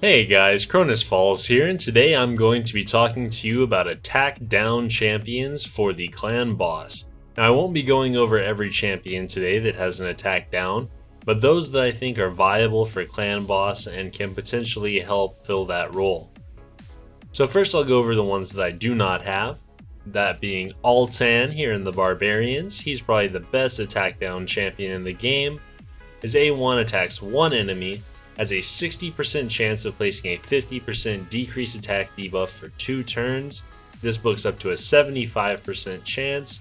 Hey guys, Cronus Falls here, and today I'm going to be talking to you about Atk Down champions for the clan boss. Now I won't be going over every champion today that has an Atk Down, but those that I think are viable for clan boss and can potentially help fill that role. So first I'll go over the ones that I do not have, that being Altan here in the Barbarians. He's probably the best Atk Down champion in the game. His A1 attacks one enemy, has a 60% chance of placing a 50% decreased attack debuff for 2 turns. This books up to a 75% chance.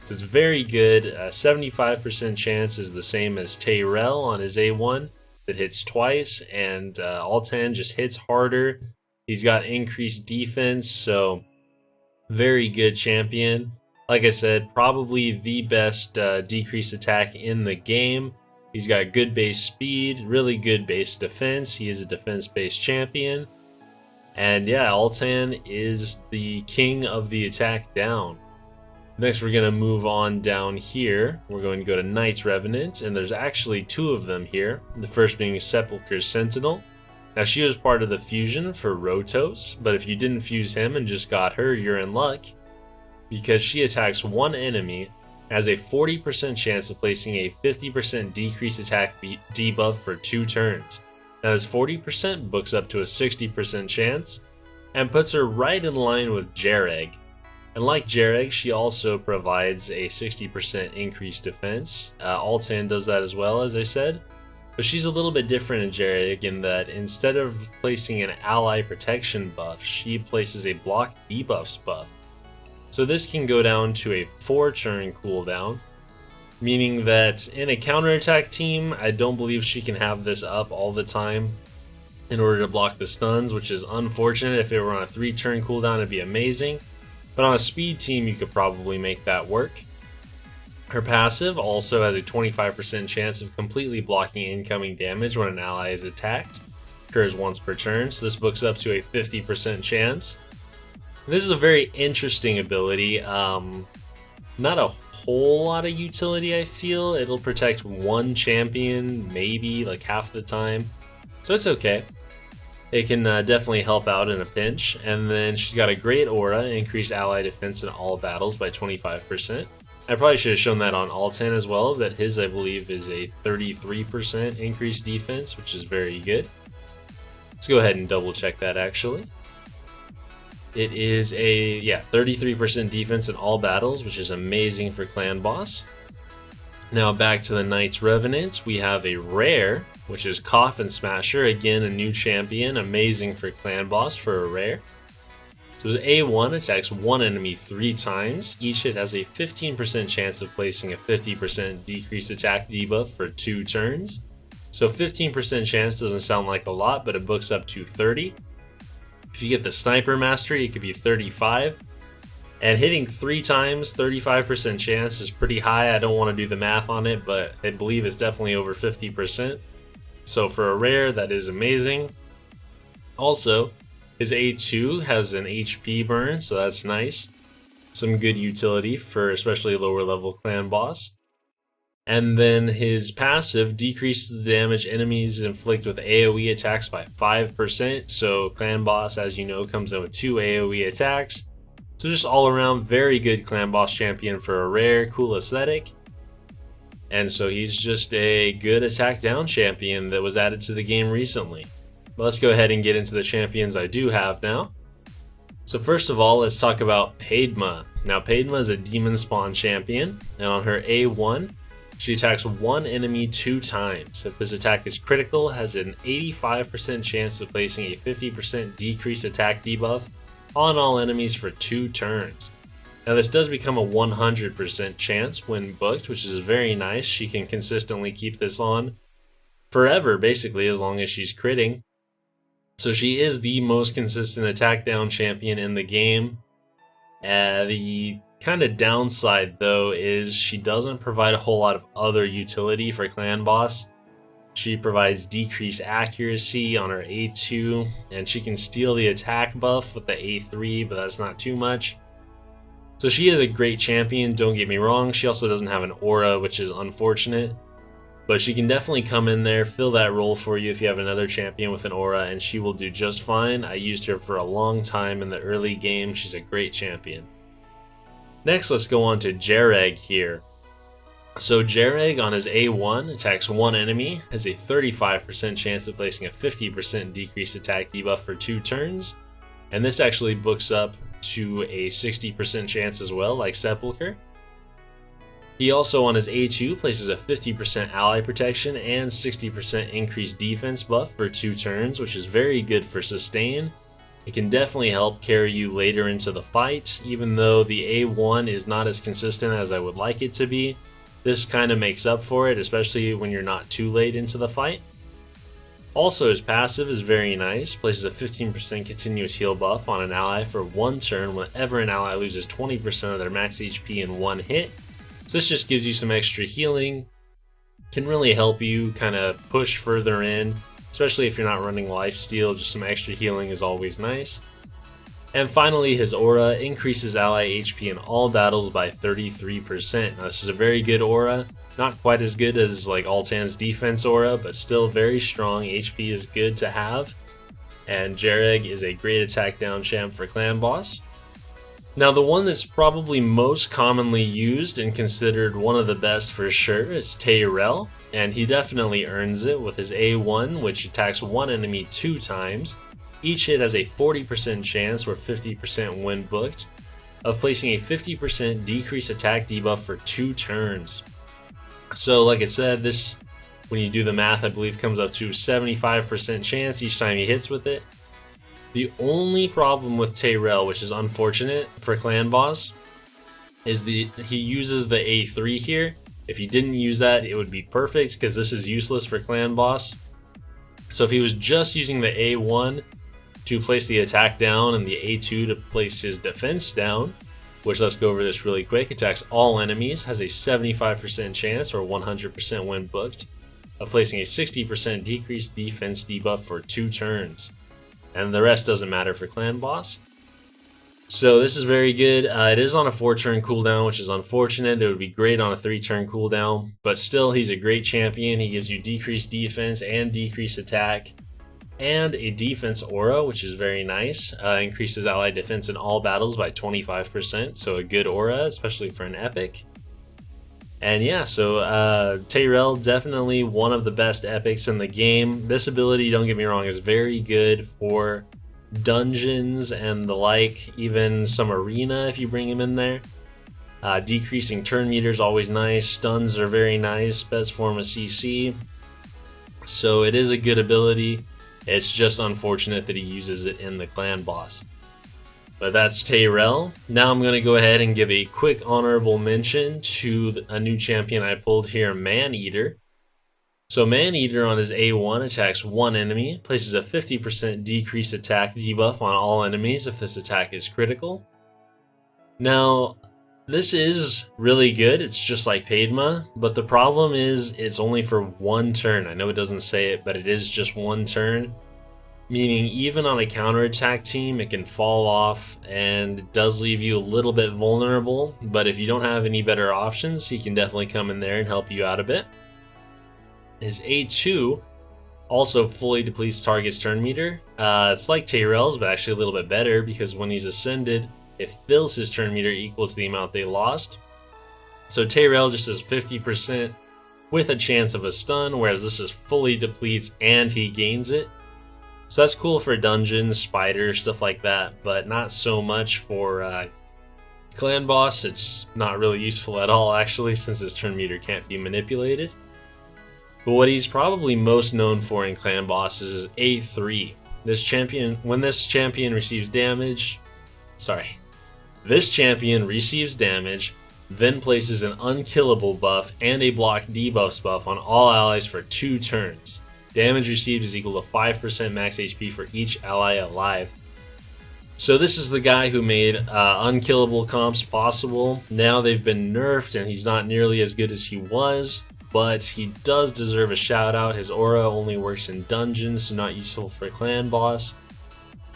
So it's very good. 75% chance is the same as Tyrell on his A1 that hits twice, and Altan just hits harder. He's got increased defense, so very good champion. Like I said, probably the best decreased attack in the game. He's got good base speed, really good base defense. He is a defense-based champion. And yeah, Altan is the king of the Atk Down. Next, we're going to move on down here. We're going to go to Knight's Revenant, and there's actually 2 of them here. The first being Sepulchre's Sentinel. Now, she was part of the fusion for Rotos, but if you didn't fuse him and just got her, you're in luck, because she attacks one enemy, has a 40% chance of placing a 50% decreased attack debuff for 2 turns. Now this 40% books up to a 60% chance and puts her right in line with Jarek. And like Jarek, she also provides a 60% increased defense. Altan does that as well, as I said. But she's a little bit different in Jarek in that instead of placing an ally protection buff, she places a block debuffs buff. So this can go down to a 4-turn cooldown, meaning that in a counterattack team, I don't believe she can have this up all the time in order to block the stuns, which is unfortunate. If it were on a 3-turn cooldown, it'd be amazing. But on a speed team, you could probably make that work. Her passive also has a 25% chance of completely blocking incoming damage when an ally is attacked. Occurs once per turn, so this books up to a 50% chance. This is a very interesting ability. Not a whole lot of utility, I feel. It'll protect one champion, maybe like half the time. So it's okay. It can definitely help out in a pinch. And then she's got a great aura, increased ally defense in all battles by 25%. I probably should have shown that on Altan as well, that his, I believe, is a 33% increased defense, which is very good. Let's go ahead and double check that actually. It is a 33% defense in all battles, which is amazing for clan boss. Now back to the Knight's Revenant, we have a rare, which is Coffin Smasher. Again, a new champion, amazing for clan boss for a rare. So his A1 attacks one enemy 3 times. Each hit has a 15% chance of placing a 50% decreased attack debuff for 2 turns. So 15% chance doesn't sound like a lot, but it books up to 30. If you get the Sniper Mastery, it could be 35. And hitting 3 times, 35% chance is pretty high. I don't want to do the math on it, but I believe it's definitely over 50%. So for a rare, that is amazing. Also, his A2 has an HP burn, so that's nice. Some good utility for especially lower level clan boss. And then his passive decreases the damage enemies inflict with AoE attacks by 5%. So clan boss, as you know, comes in with 2 AoE attacks. So just all around very good clan boss champion for a rare, cool aesthetic. And so he's just a good Atk Down champion that was added to the game recently. But let's go ahead and get into the champions I do have now. So first of all, let's talk about Payton. Now Payton is a demon spawn champion, and on her A1, she attacks one enemy 2 times. If this attack is critical, has an 85% chance of placing a 50% decreased attack debuff on all enemies for 2 turns. Now this does become a 100% chance when booked, which is very nice. She can consistently keep this on forever, basically, as long as she's critting. So she is the most consistent Atk Down champion in the game. The kind of downside though is she doesn't provide a whole lot of other utility for clan boss. She provides decreased accuracy on her A2, and she can steal the attack buff with the A3, but that's not too much. So she is a great champion, don't get me wrong. She also doesn't have an aura, which is unfortunate. But she can definitely come in there, fill that role for you if you have another champion with an aura, and she will do just fine. I used her for a long time in the early game. She's a great champion. Next, let's go on to Jarek here. So Jarek on his A1 attacks one enemy, has a 35% chance of placing a 50% decreased attack debuff for 2 turns. And this actually books up to a 60% chance as well, like Sepulcher. He also on his A2 places a 50% ally protection and 60% increased defense buff for 2 turns, which is very good for sustain. It can definitely help carry you later into the fight, even though the A1 is not as consistent as I would like it to be. This kind of makes up for it, especially when you're not too late into the fight. Also, his passive is very nice, places a 15% continuous heal buff on an ally for 1 turn whenever an ally loses 20% of their max HP in 1 hit. So this just gives you some extra healing, can really help you kind of push further in, especially if you're not running lifesteal. Just some extra healing is always nice. And finally, his aura increases ally HP in all battles by 33%. Now this is a very good aura, not quite as good as like Altan's defense aura, but still very strong. HP is good to have, and Jarek is a great attack down champ for clan boss. Now the one that's probably most commonly used and considered one of the best for sure is Tyrell, and he definitely earns it with his A1, which attacks one enemy 2 times. Each hit has a 40% chance, or 50% when booked, of placing a 50% decreased attack debuff for 2 turns. So like I said, this, when you do the math, I believe comes up to 75% chance each time he hits with it. The only problem with Tyrell, which is unfortunate for clan boss, is he uses the A3 here. If he didn't use that, it would be perfect, because this is useless for clan boss. So if he was just using the A1 to place the attack down and the A2 to place his defense down, which, let's go over this really quick, attacks all enemies, has a 75% chance, or 100% when booked, of placing a 60% decreased defense debuff for 2 turns. And the rest doesn't matter for clan boss. So this is very good. It is on a 4-turn cooldown, which is unfortunate. It would be great on a 3-turn cooldown, but still, he's a great champion. He gives you decreased defense and decreased attack, and a defense aura, which is very nice. Increases ally defense in all battles by 25%, so a good aura, especially for an epic. And yeah, so Tyrell, definitely one of the best epics in the game. This ability, don't get me wrong, is very good for dungeons and the like, even some arena if you bring him in there. Decreasing turn meter is always nice. Stuns are very nice, best form of CC. So it is a good ability. It's just unfortunate that he uses it in the clan boss. But that's Tyrell. Now I'm going to go ahead and give a quick honorable mention to a new champion I pulled here, Maneater. So Maneater on his A1 attacks one enemy, places a 50% decreased attack debuff on all enemies if this attack is critical. Now, this is really good. It's just like Payton, but the problem is it's only for 1 turn. I know it doesn't say it, but it is just 1 turn. Meaning even on a counterattack team, it can fall off and it does leave you a little bit vulnerable. But if you don't have any better options, he can definitely come in there and help you out a bit. His A2 also fully depletes target's turn meter. It's like Tyrell's, but actually a little bit better, because when he's ascended, it fills his turn meter equal to the amount they lost. So Tyrell just does 50% with a chance of a stun, whereas this is fully depletes and he gains it. So that's cool for dungeons, spiders, stuff like that, but not so much for clan boss. It's not really useful at all, actually, since his turn meter can't be manipulated. But what he's probably most known for in clan boss is his A3. This champion receives damage, then places an unkillable buff and a block debuffs buff on all allies for 2 turns. Damage received is equal to 5% max HP for each ally alive. So this is the guy who made unkillable comps possible. Now they've been nerfed and he's not nearly as good as he was, but he does deserve a shout out. His aura only works in dungeons, so not useful for clan boss.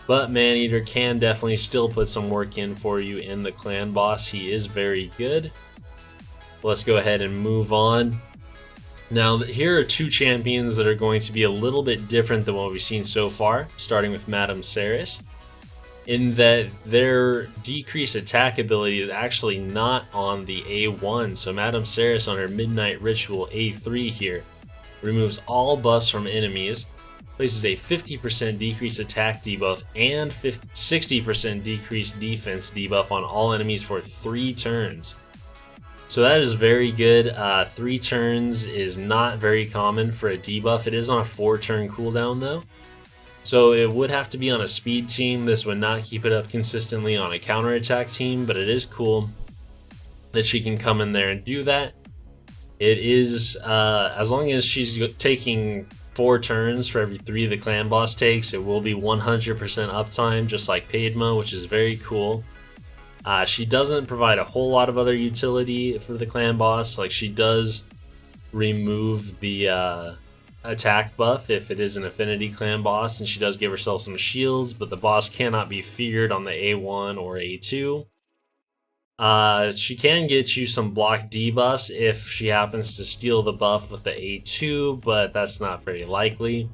But Maneater can definitely still put some work in for you in the clan boss. He is very good. Let's go ahead and move on. Now, here are two champions that are going to be a little bit different than what we've seen so far, starting with Madame Ceres, in that their decreased attack ability is actually not on the A1. So Madame Ceres on her Midnight Ritual A3 here removes all buffs from enemies, places a 50% decreased attack debuff and 60% decreased defense debuff on all enemies for 3 turns. So that is very good. 3 turns is not very common for a debuff. It is on a 4-turn cooldown though. So it would have to be on a speed team. This would not keep it up consistently on a counterattack team, but it is cool that she can come in there and do that. It is, as long as she's taking 4 turns for every 3 the clan boss takes, it will be 100% uptime, just like Payton, which is very cool. She doesn't provide a whole lot of other utility for the clan boss. Like, she does remove the attack buff if it is an affinity clan boss, and she does give herself some shields, but the boss cannot be feared on the A1 or A2. She can get you some block debuffs if she happens to steal the buff with the A2, but that's not very likely.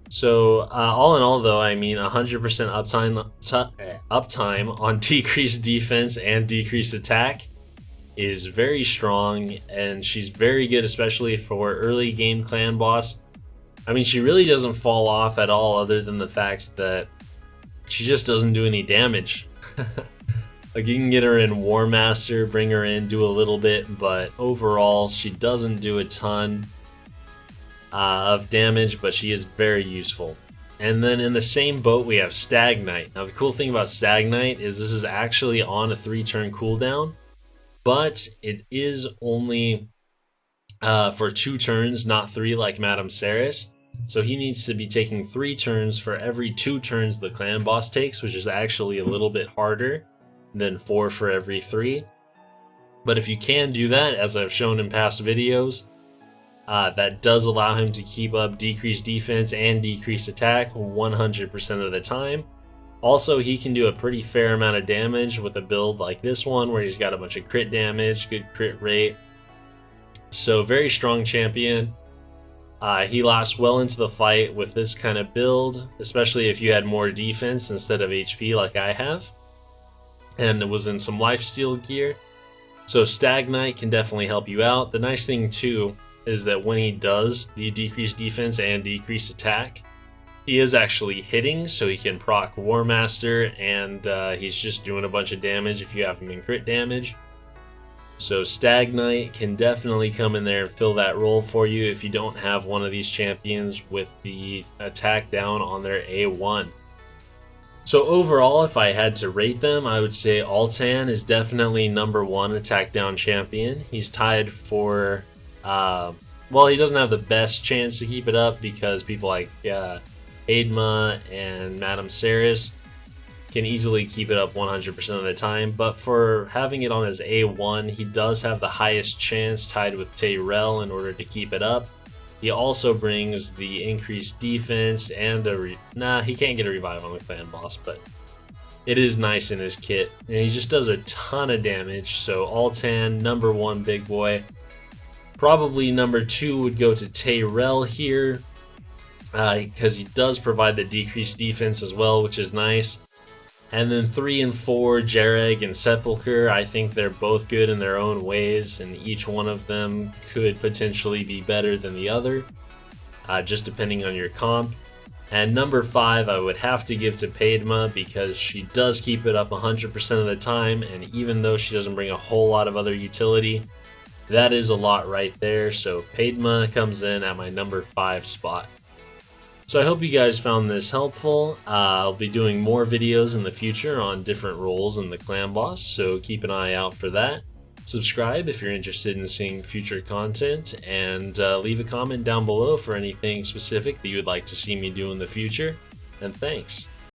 So all in all though, I mean 100% uptime on decreased defense and decreased attack is very strong, and she's very good especially for early game clan boss. I mean, she really doesn't fall off at all, other than the fact that she just doesn't do any damage. Like, you can get her in War Master, bring her in, do a little bit, but overall she doesn't do a ton of damage, but she is very useful. And then in the same boat we have Stagnight. Now the cool thing about Stagnight is this is actually on a 3-turn cooldown, but it is only for 2 turns, not 3 like Madame Ceres. So he needs to be taking 3 turns for every 2 turns the clan boss takes, which is actually a little bit harder than 4 for every 3. But if you can do that, as I've shown in past videos, that does allow him to keep up decreased defense and decreased attack 100% of the time. Also, he can do a pretty fair amount of damage with a build like this one, where he's got a bunch of crit damage, good crit rate. So very strong champion. He lasts well into the fight with this kind of build, especially if you had more defense instead of HP like I have, and it was in some lifesteal gear. So Stagnight can definitely help you out. The nice thing too is that when he does the decreased defense and decreased attack, he is actually hitting, so he can proc War Master, and he's just doing a bunch of damage if you have him in crit damage. So Stagnight can definitely come in there and fill that role for you if you don't have one of these champions with the attack down on their A1. So overall, if I had to rate them, I would say Altan is definitely #1 attack down champion. He's tied for, well, he doesn't have the best chance to keep it up because people like Adma and Madame Ceres can easily keep it up 100% of the time, but for having it on his A1, he does have the highest chance, tied with Tyrell, in order to keep it up. He also brings the increased defense and he can't get a revive on the clan boss, but it is nice in his kit, and he just does a ton of damage. So Altan, #1 big boy. Probably #2 would go to Tyrell here, because he does provide the decreased defense as well, which is nice. And then 3 and 4, Jarek and Sepulcher. I think they're both good in their own ways, and each one of them could potentially be better than the other, just depending on your comp. And #5, I would have to give to Payton, because she does keep it up 100% of the time, and even though she doesn't bring a whole lot of other utility, that is a lot right there. So Payton comes in at my #5 spot. So I hope you guys found this helpful. I'll be doing more videos in the future on different roles in the clan boss, so keep an eye out for that. Subscribe if you're interested in seeing future content, and leave a comment down below for anything specific that you would like to see me do in the future. And thanks.